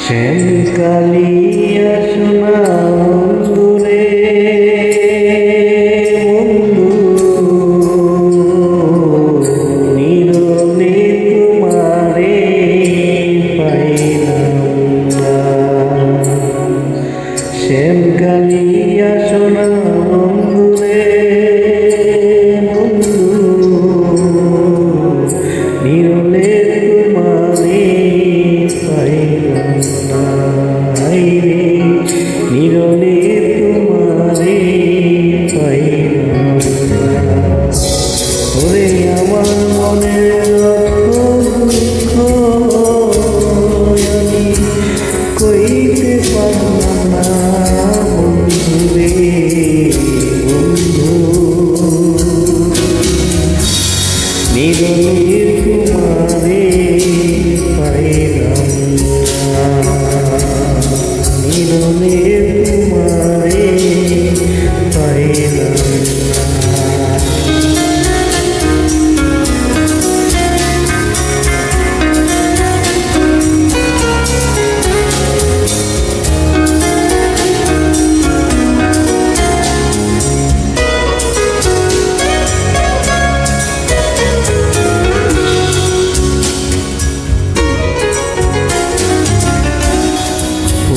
শ্যাম কালিয়া সোনা বন্ধুরে নিরলে তোমারে পাইলাম না। শ্যাম কালিয়া সোনা বন্ধুরে নিরলে তোমারে পাইলাম না। নিরলে তোমারে পাইলাম না। ওরে আমার মনের দুঃখ আমি কইতে পারলাম না বন্ধু রে বন্ধু। নিরলে তোমারে পাইলাম না। নিরলে তোমারে পাইলাম না।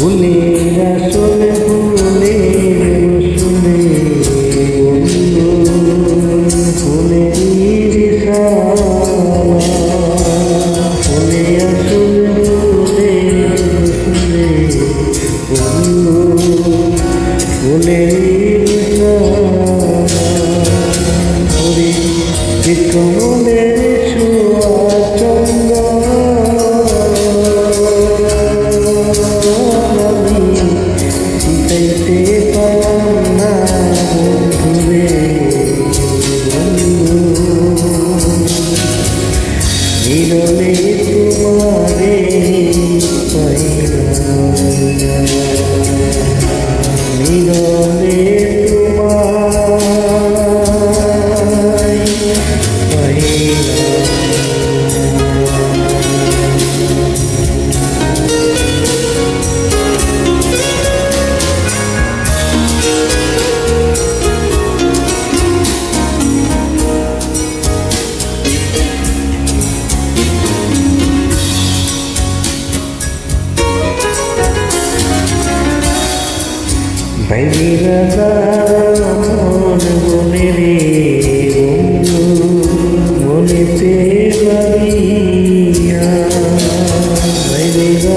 ফুলের আসলে ফুলের রসুলে বন্ধু ফুলের সালা। ফুলে আসলে ফুলের রসুলে বন্ধু ফুলের সালা। কমলের ছোঁয়া চন্দন চিতাইতে পারলাম না বন্ধু রে বন্ধু। নিরলে তোমারে পাইলাম না। নিরলে বাইরা মন বনে রে বন্ধু বনেতে বাড়িয়া। বাইরা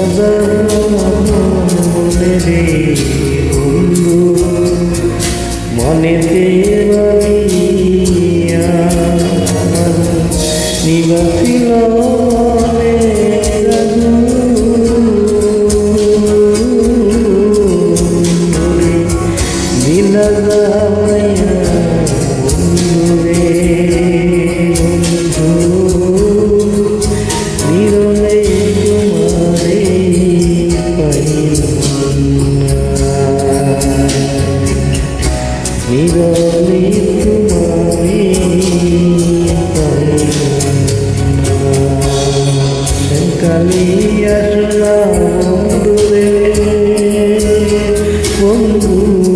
মন বনে রে বন্ধু মনেতে বাড়িয়া। নিবাসিল নিরলে তোমারে পাইলাম না। শ্যাম কালিয়া সোনা বন্ধু রে বন্ধু।